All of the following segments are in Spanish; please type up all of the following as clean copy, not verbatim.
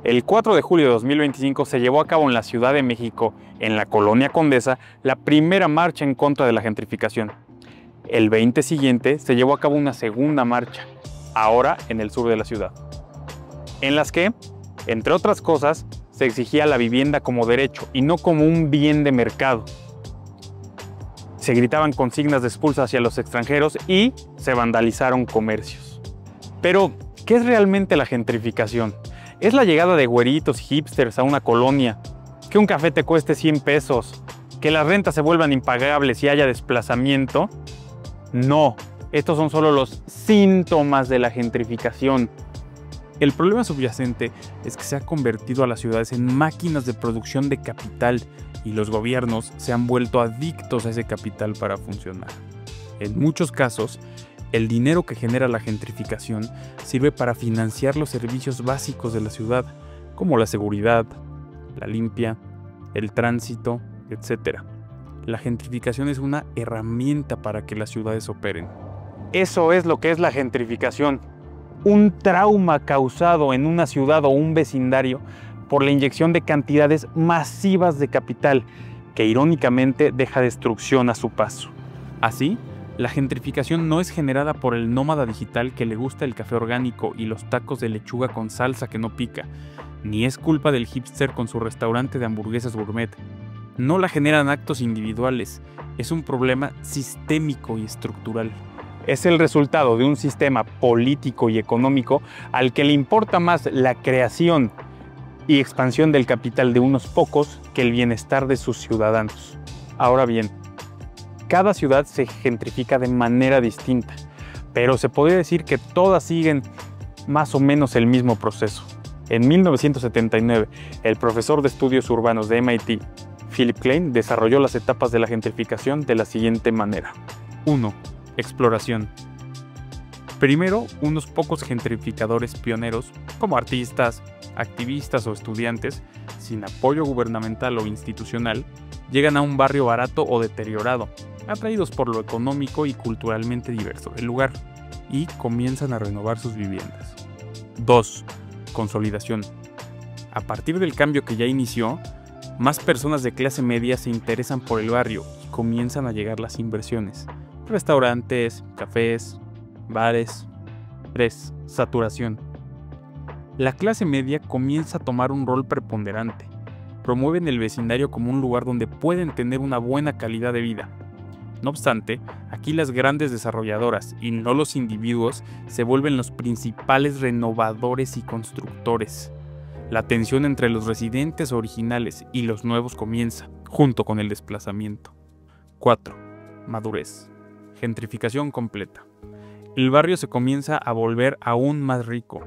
El 4 de julio de 2025 se llevó a cabo en la Ciudad de México, en la Colonia Condesa, la primera marcha en contra de la gentrificación. El 20 siguiente se llevó a cabo una segunda marcha, ahora en el sur de la ciudad, en las que, entre otras cosas, se exigía la vivienda como derecho y no como un bien de mercado. Se gritaban consignas de expulsa hacia los extranjeros y se vandalizaron comercios. Pero, ¿qué es realmente la gentrificación? ¿Es la llegada de güeritos y hipsters a una colonia? ¿Que un café te cueste 100 pesos? ¿Que las rentas se vuelvan impagables y haya desplazamiento? No, estos son solo los síntomas de la gentrificación. El problema subyacente es que se ha convertido a las ciudades en máquinas de producción de capital y los gobiernos se han vuelto adictos a ese capital para funcionar. En muchos casos, el dinero que genera la gentrificación sirve para financiar los servicios básicos de la ciudad, como la seguridad, la limpia, el tránsito, etc. La gentrificación es una herramienta para que las ciudades operen. Eso es lo que es la gentrificación. Un trauma causado en una ciudad o un vecindario por la inyección de cantidades masivas de capital que irónicamente deja destrucción a su paso. Así, la gentrificación no es generada por el nómada digital que le gusta el café orgánico y los tacos de lechuga con salsa que no pica, ni es culpa del hipster con su restaurante de hamburguesas gourmet. No la generan actos individuales, es un problema sistémico y estructural. Es el resultado de un sistema político y económico al que le importa más la creación y expansión del capital de unos pocos que el bienestar de sus ciudadanos. Ahora bien, cada ciudad se gentrifica de manera distinta, pero se podría decir que todas siguen más o menos el mismo proceso. En 1979, el profesor de estudios urbanos de MIT, Philip Klein, desarrolló las etapas de la gentrificación de la siguiente manera. 1. Exploración. Primero, unos pocos gentrificadores pioneros, como artistas, activistas o estudiantes, sin apoyo gubernamental o institucional, llegan a un barrio barato o deteriorado, atraídos por lo económico y culturalmente diverso del lugar, y comienzan a renovar sus viviendas. 2. Consolidación. A partir del cambio que ya inició, más personas de clase media se interesan por el barrio y comienzan a llegar las inversiones. Restaurantes, cafés, bares. 3. Saturación. La clase media comienza a tomar un rol preponderante. Promueven el vecindario como un lugar donde pueden tener una buena calidad de vida. No obstante, aquí las grandes desarrolladoras y no los individuos se vuelven los principales renovadores y constructores. La tensión entre los residentes originales y los nuevos comienza, junto con el desplazamiento. 4. Madurez. Gentrificación completa. El barrio se comienza a volver aún más rico.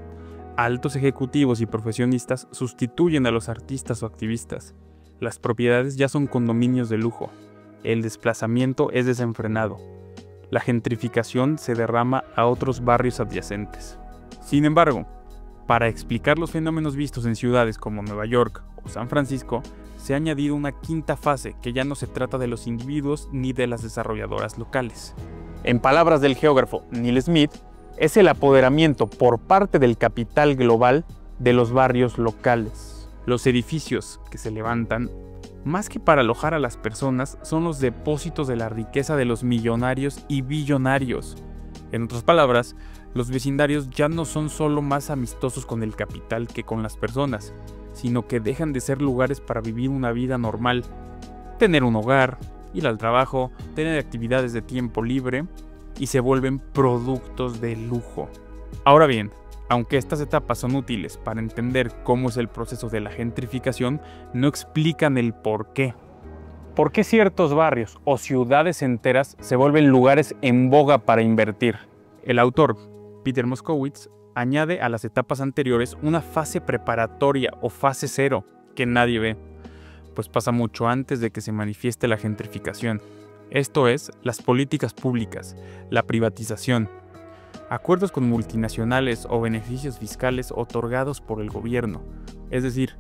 Altos ejecutivos y profesionistas sustituyen a los artistas o activistas. Las propiedades ya son condominios de lujo. El desplazamiento es desenfrenado. La gentrificación se derrama a otros barrios adyacentes. Sin embargo, para explicar los fenómenos vistos en ciudades como Nueva York o San Francisco, se ha añadido una quinta fase que ya no se trata de los individuos ni de las desarrolladoras locales. En palabras del geógrafo Neil Smith, es el apoderamiento por parte del capital global de los barrios locales. Los edificios que se levantan, más que para alojar a las personas, son los depósitos de la riqueza de los millonarios y billonarios. En otras palabras, los vecindarios ya no son solo más amistosos con el capital que con las personas, sino que dejan de ser lugares para vivir una vida normal, tener un hogar, ir al trabajo, tener actividades de tiempo libre, y se vuelven productos de lujo. Ahora bien, aunque estas etapas son útiles para entender cómo es el proceso de la gentrificación, no explican el por qué. ¿Por qué ciertos barrios o ciudades enteras se vuelven lugares en boga para invertir? El autor, Peter Moskowitz, añade a las etapas anteriores una fase preparatoria o fase cero que nadie ve, pues pasa mucho antes de que se manifieste la gentrificación. Esto es, las políticas públicas, la privatización, acuerdos con multinacionales o beneficios fiscales otorgados por el gobierno. Es decir,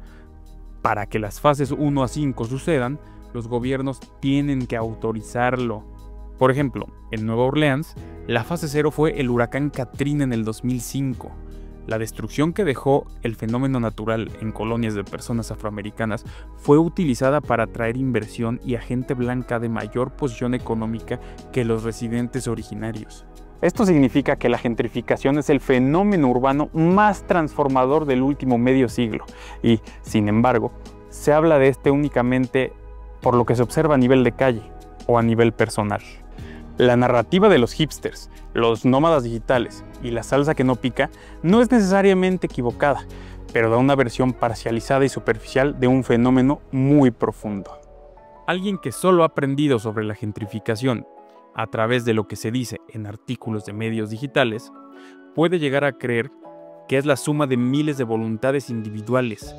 para que las fases 1 a 5 sucedan, los gobiernos tienen que autorizarlo. Por ejemplo, en Nueva Orleans, la fase 0 fue el huracán Katrina en el 2005. La destrucción que dejó el fenómeno natural en colonias de personas afroamericanas fue utilizada para atraer inversión y a gente blanca de mayor posición económica que los residentes originarios. Esto significa que la gentrificación es el fenómeno urbano más transformador del último medio siglo y, sin embargo, se habla de este únicamente por lo que se observa a nivel de calle o a nivel personal. La narrativa de los hipsters, los nómadas digitales y la salsa que no pica no es necesariamente equivocada, pero da una versión parcializada y superficial de un fenómeno muy profundo. Alguien que solo ha aprendido sobre la gentrificación a través de lo que se dice en artículos de medios digitales, puede llegar a creer que es la suma de miles de voluntades individuales,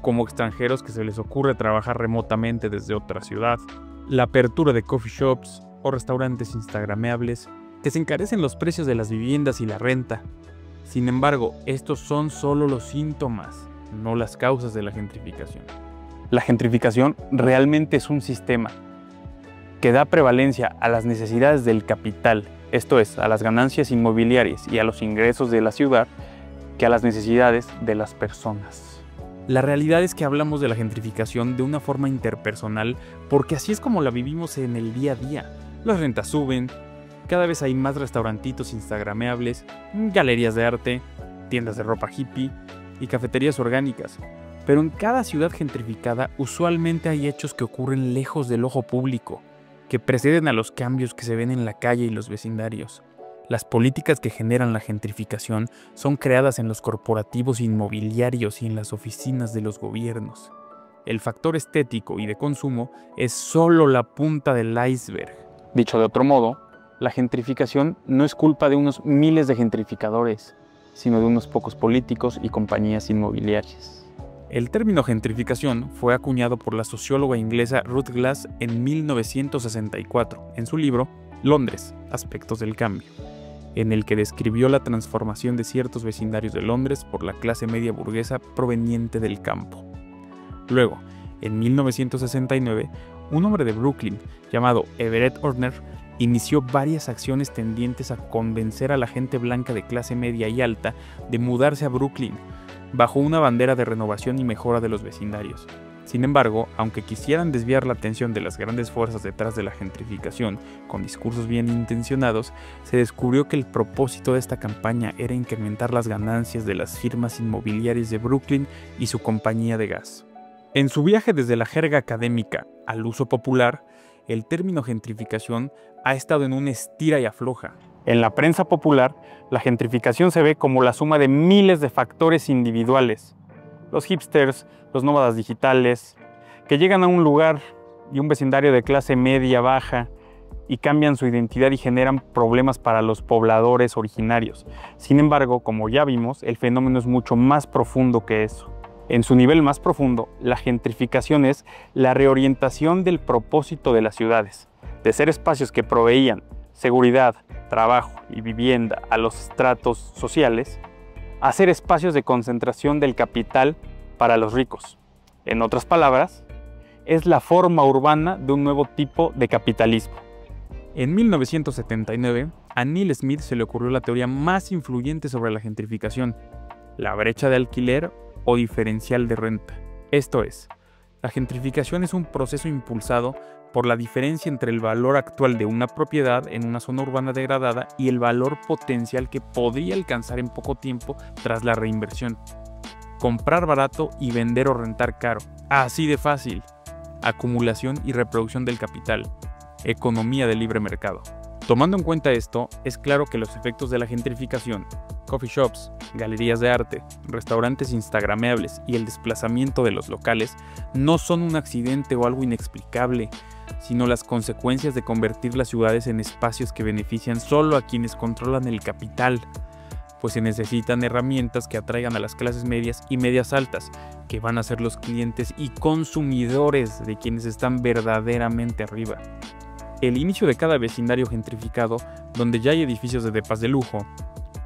como extranjeros que se les ocurre trabajar remotamente desde otra ciudad, la apertura de coffee shops o restaurantes instagrameables, que se encarecen los precios de las viviendas y la renta. Sin embargo, estos son solo los síntomas, no las causas de la gentrificación. La gentrificación realmente es un sistema que da prevalencia a las necesidades del capital, esto es, a las ganancias inmobiliarias y a los ingresos de la ciudad, que a las necesidades de las personas. La realidad es que hablamos de la gentrificación de una forma interpersonal porque así es como la vivimos en el día a día. Las rentas suben, cada vez hay más restaurantitos instagrameables, galerías de arte, tiendas de ropa hippie y cafeterías orgánicas. Pero en cada ciudad gentrificada usualmente hay hechos que ocurren lejos del ojo público, que preceden a los cambios que se ven en la calle y los vecindarios. Las políticas que generan la gentrificación son creadas en los corporativos inmobiliarios y en las oficinas de los gobiernos. El factor estético y de consumo es solo la punta del iceberg. Dicho de otro modo, la gentrificación no es culpa de unos miles de gentrificadores, sino de unos pocos políticos y compañías inmobiliarias. El término gentrificación fue acuñado por la socióloga inglesa Ruth Glass en 1964, en su libro Londres, Aspectos del Cambio, en el que describió la transformación de ciertos vecindarios de Londres por la clase media burguesa proveniente del campo. Luego, en 1969, un hombre de Brooklyn llamado Everett Orner inició varias acciones tendientes a convencer a la gente blanca de clase media y alta de mudarse a Brooklyn, bajo una bandera de renovación y mejora de los vecindarios. Sin embargo, aunque quisieran desviar la atención de las grandes fuerzas detrás de la gentrificación con discursos bien intencionados, se descubrió que el propósito de esta campaña era incrementar las ganancias de las firmas inmobiliarias de Brooklyn y su compañía de gas. En su viaje desde la jerga académica al uso popular, el término gentrificación ha estado en un estira y afloja. En la prensa popular, la gentrificación se ve como la suma de miles de factores individuales. Los hipsters, los nómadas digitales, que llegan a un lugar y un vecindario de clase media baja y cambian su identidad y generan problemas para los pobladores originarios. Sin embargo, como ya vimos, el fenómeno es mucho más profundo que eso. En su nivel más profundo, la gentrificación es la reorientación del propósito de las ciudades, de ser espacios que proveían seguridad, trabajo y vivienda a los estratos sociales, a ser espacios de concentración del capital para los ricos. En otras palabras, es la forma urbana de un nuevo tipo de capitalismo. En 1979, a Neil Smith se le ocurrió la teoría más influyente sobre la gentrificación, la brecha de alquiler o diferencial de renta. Esto es, la gentrificación es un proceso impulsado por la diferencia entre el valor actual de una propiedad en una zona urbana degradada y el valor potencial que podría alcanzar en poco tiempo tras la reinversión. Comprar barato y vender o rentar caro. Así de fácil. Acumulación y reproducción del capital. Economía de libre mercado. Tomando en cuenta esto, es claro que los efectos de la gentrificación, coffee shops, galerías de arte, restaurantes instagrameables y el desplazamiento de los locales no son un accidente o algo inexplicable, sino las consecuencias de convertir las ciudades en espacios que benefician solo a quienes controlan el capital, pues se necesitan herramientas que atraigan a las clases medias y medias altas, que van a ser los clientes y consumidores de quienes están verdaderamente arriba. El inicio de cada vecindario gentrificado, donde ya hay edificios de depas de lujo,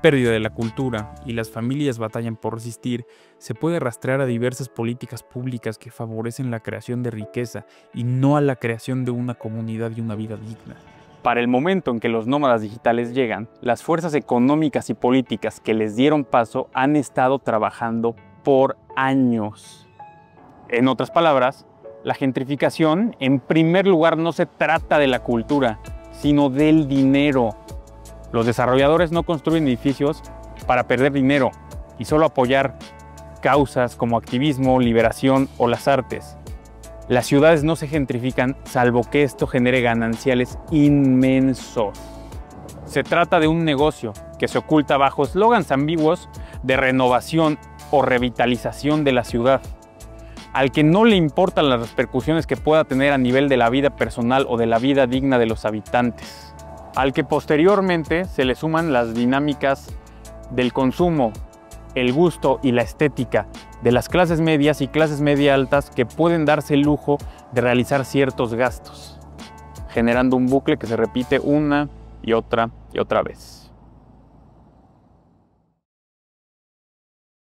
pérdida de la cultura y las familias batallan por resistir, se puede rastrear a diversas políticas públicas que favorecen la creación de riqueza y no a la creación de una comunidad y una vida digna. Para el momento en que los nómadas digitales llegan, las fuerzas económicas y políticas que les dieron paso han estado trabajando por años. En otras palabras, la gentrificación, en primer lugar, no se trata de la cultura, sino del dinero. Los desarrolladores no construyen edificios para perder dinero y solo apoyar causas como activismo, liberación o las artes. Las ciudades no se gentrifican salvo que esto genere gananciales inmensos. Se trata de un negocio que se oculta bajo eslogans ambiguos de renovación o revitalización de la ciudad, al que no le importan las repercusiones que pueda tener a nivel de la vida personal o de la vida digna de los habitantes, al que posteriormente se le suman las dinámicas del consumo, el gusto y la estética de las clases medias y clases media altas que pueden darse el lujo de realizar ciertos gastos, generando un bucle que se repite una y otra vez.